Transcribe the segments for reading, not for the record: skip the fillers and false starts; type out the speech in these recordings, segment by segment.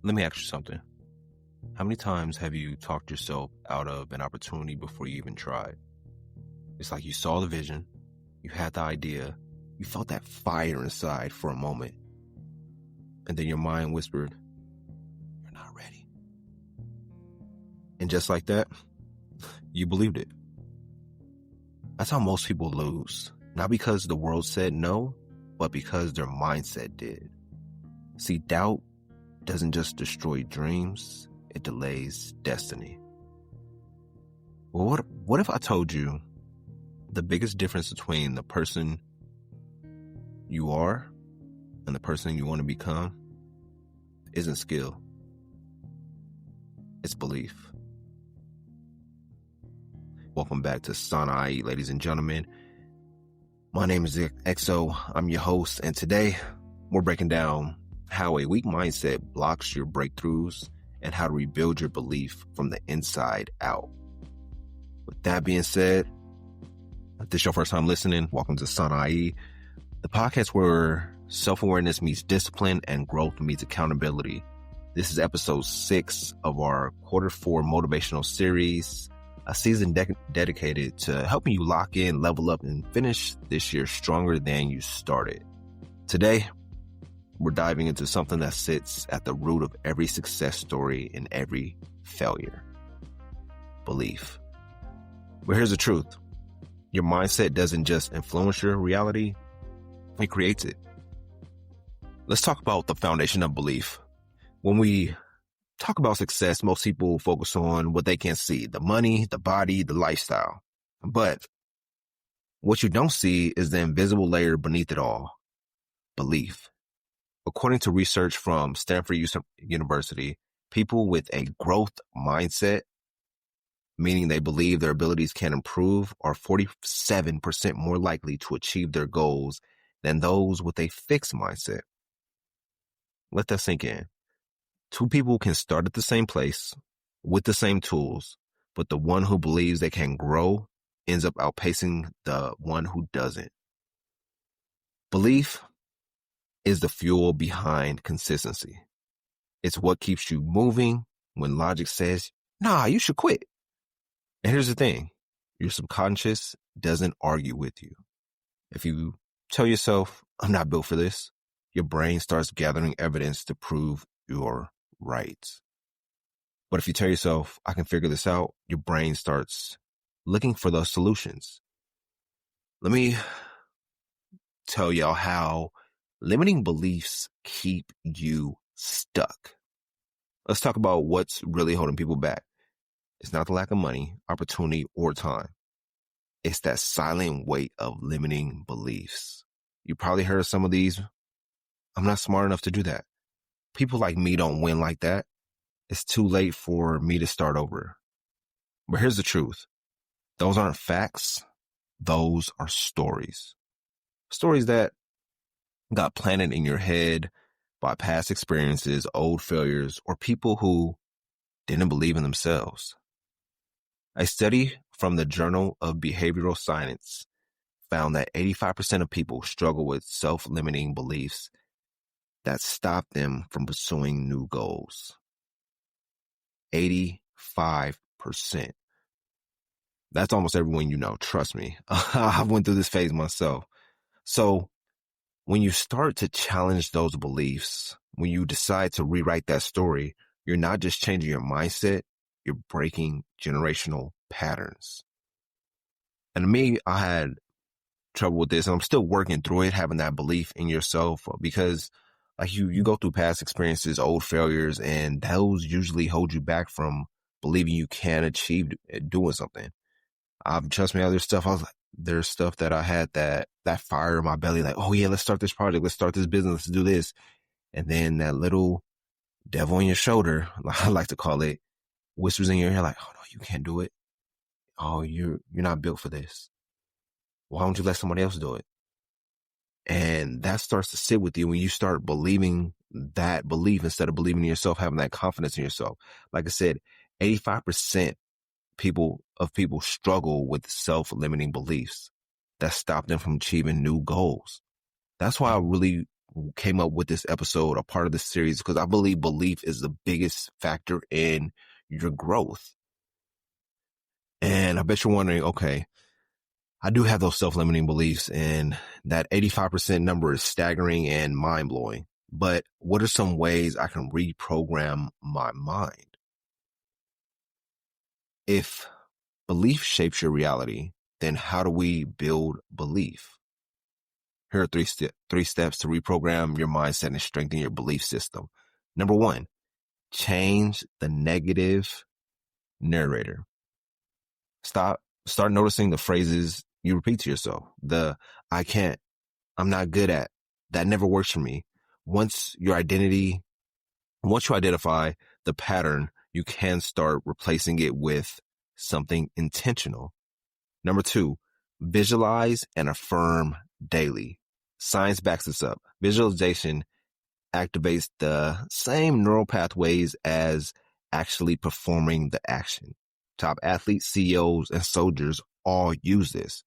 Let me ask you something. How many times have you talked yourself out of an opportunity before you even tried? It's like you saw the vision, you had the idea, you felt that fire inside for a moment, and then your mind whispered, "You're not ready." And just like that, you believed it. That's how most people lose. Not because the world said no, but because their mindset did. See, doubt doesn't just destroy dreams, it delays destiny. Well, what if I told you the biggest difference between the person you are and the person you want to become isn't skill, it's belief. Welcome back to SAUNAIE, ladies and gentlemen. My name is XO. I'm your host, and today we're breaking down how a weak mindset blocks your breakthroughs and how to rebuild your belief from the inside out. With that being said, if this is your first time listening, welcome to SAUNAIE, the podcast where self-awareness meets discipline and growth meets accountability. This is episode 6 of our Q4 motivational series, a season dedicated to helping you lock in, level up, and finish this year stronger than you started. Today, we're diving into something that sits at the root of every success story and every failure: belief. But here's the truth. Your mindset doesn't just influence your reality, it creates it. Let's talk about the foundation of belief. When we talk about success, most people focus on what they can see: the money, the body, the lifestyle. But what you don't see is the invisible layer beneath it all: belief. According to research from Stanford University, people with a growth mindset, meaning they believe their abilities can improve, are 47% more likely to achieve their goals than those with a fixed mindset. Let that sink in. Two people can start at the same place with the same tools, but the one who believes they can grow ends up outpacing the one who doesn't. Belief is the fuel behind consistency. It's what keeps you moving when logic says, "Nah, you should quit." And here's the thing. Your subconscious doesn't argue with you. If you tell yourself, "I'm not built for this," your brain starts gathering evidence to prove you're right. But if you tell yourself, "I can figure this out," your brain starts looking for those solutions. Let me tell y'all how limiting beliefs keep you stuck. Let's talk about what's really holding people back. It's not the lack of money, opportunity, or time. It's that silent weight of limiting beliefs. You probably heard of some of these. "I'm not smart enough to do that. People like me don't win like that. It's too late for me to start over." But here's the truth. Those aren't facts. Those are stories. Stories that got planted in your head by past experiences, old failures, or people who didn't believe in themselves. A study from the Journal of Behavioral Science found that 85% of people struggle with self-limiting beliefs that stop them from pursuing new goals. 85%. That's almost everyone you know. Trust me. I went through this phase myself. So when you start to challenge those beliefs, when you decide to rewrite that story, you're not just changing your mindset, you're breaking generational patterns. And to me, I had trouble with this, and I'm still working through it, having that belief in yourself, because like you go through past experiences, old failures, and those usually hold you back from believing you can achieve doing something. Trust me, there's stuff that I had that fire in my belly, like, "Oh yeah, let's start this project, let's start this business, let's do this." And then that little devil on your shoulder, I like to call it, whispers in your ear like, "Oh no, you can't do it. Oh, you're not built for this. Why don't you let somebody else do it?" And that starts to sit with you when you start believing that belief instead of believing in yourself, having that confidence in yourself. Like I said, 85% people struggle with self-limiting beliefs that stop them from achieving new goals. That's why I really came up with this episode, a part of this series, because I believe belief is the biggest factor in your growth. And I bet you're wondering, okay, I do have those self-limiting beliefs, and that 85% number is staggering and mind-blowing. But what are some ways I can reprogram my mind? If belief shapes your reality, then how do we build belief? Here are three steps to reprogram your mindset and strengthen your belief system. Number one, change the negative narrator. Start noticing the phrases you repeat to yourself. I can't, I'm not good at, that never works for me. Once you identify the pattern, you can start replacing it with something intentional. Number two, visualize and affirm daily. Science backs this up. Visualization activates the same neural pathways as actually performing the action. Top athletes, CEOs, and soldiers all use this.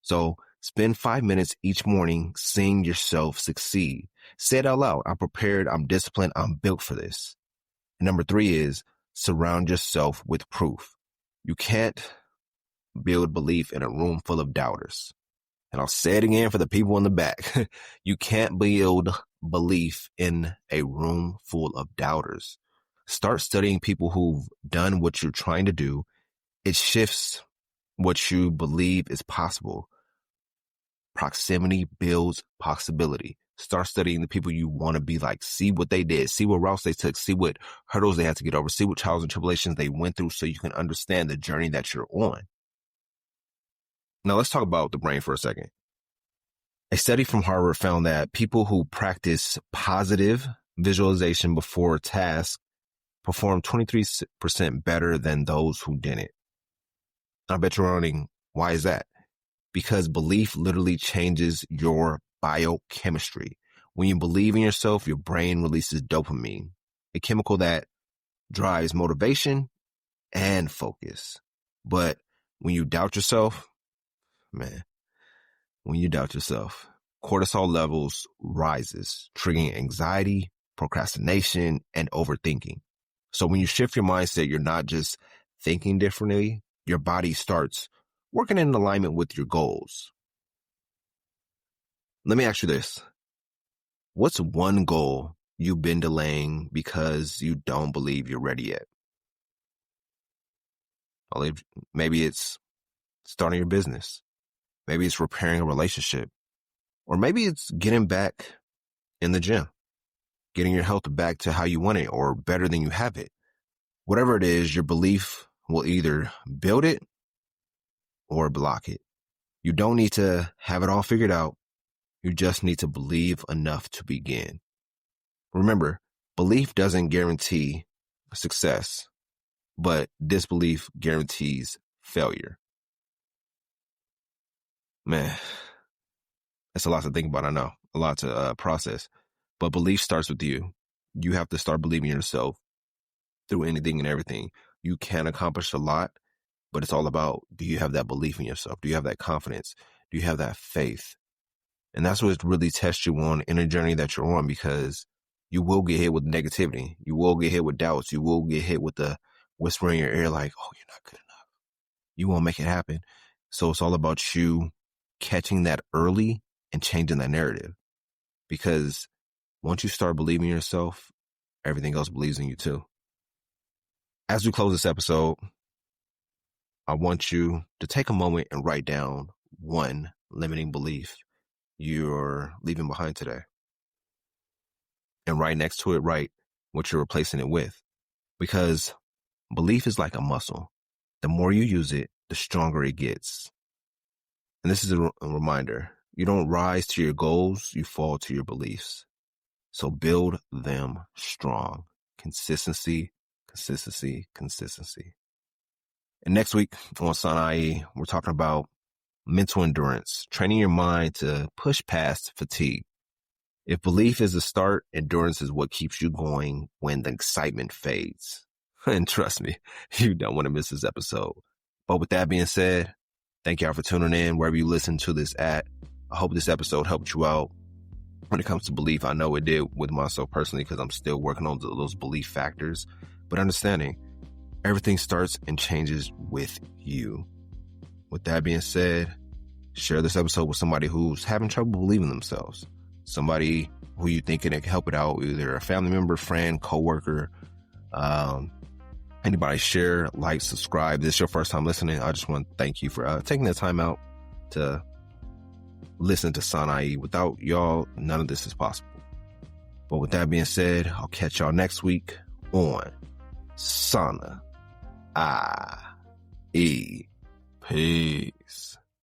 So spend 5 minutes each morning seeing yourself succeed. Say it out loud. I'm prepared. I'm disciplined. I'm built for this. And number three is surround yourself with proof. You can't build belief in a room full of doubters. And I'll say it again for the people in the back. You can't build belief in a room full of doubters. Start studying people who've done what you're trying to do. It shifts what you believe is possible. Proximity builds possibility. Start studying the people you want to be like. See what they did. See what routes they took. See what hurdles they had to get over. See what trials and tribulations they went through so you can understand the journey that you're on. Now let's talk about the brain for a second. A study from Harvard found that people who practice positive visualization before tasks perform 23% better than those who didn't. I bet you're wondering, why is that? Because belief literally changes your biochemistry. When you believe in yourself, your brain releases dopamine, a chemical that drives motivation and focus. But when you doubt yourself, cortisol levels rises, triggering anxiety, procrastination, and overthinking. So when you shift your mindset, you're not just thinking differently, your body starts working in alignment with your goals. Let me ask you this. What's one goal you've been delaying because you don't believe you're ready yet? Maybe it's starting your business. Maybe it's repairing a relationship. Or maybe it's getting back in the gym, getting your health back to how you want it or better than you have it. Whatever it is, your belief will either build it or block it. You don't need to have it all figured out. You just need to believe enough to begin. Remember, belief doesn't guarantee success, but disbelief guarantees failure. Man, that's a lot to think about, I know. A lot to process. But belief starts with you. You have to start believing in yourself through anything and everything. You can accomplish a lot, but it's all about, do you have that belief in yourself? Do you have that confidence? Do you have that faith? And that's what really tests you on in a journey that you're on, because you will get hit with negativity. You will get hit with doubts. You will get hit with the whisper in your ear like, oh, you're not good enough. You won't make it happen. So it's all about you catching that early and changing that narrative. Because once you start believing in yourself, everything else believes in you too. As we close this episode, I want you to take a moment and write down one limiting belief you're leaving behind today. And right next to it, write what you're replacing it with. Because belief is like a muscle. The more you use it, the stronger it gets. And this is a reminder. You don't rise to your goals, you fall to your beliefs. So build them strong. Consistency, consistency, consistency. And next week on SAUNAIE, we're talking about mental endurance, training your mind to push past fatigue. If belief is the start, endurance is what keeps you going when the excitement fades. And trust me, you don't want to miss this episode. But with that being said, thank y'all for tuning in wherever you listen to this at. I hope this episode helped you out. when it comes to belief. I know it did with myself personally because I'm still working on those belief factors, but understanding everything starts and changes with you. With that being said, share this episode with somebody who's having trouble believing themselves, somebody who you think can help it out, either a family member, friend, coworker, anybody. Share, like, subscribe. This is your first time listening. I just want to thank you for taking the time out to listen to SAUNAIE. Without y'all, none of this is possible. But with that being said, I'll catch y'all next week on SAUNAIE. Peace.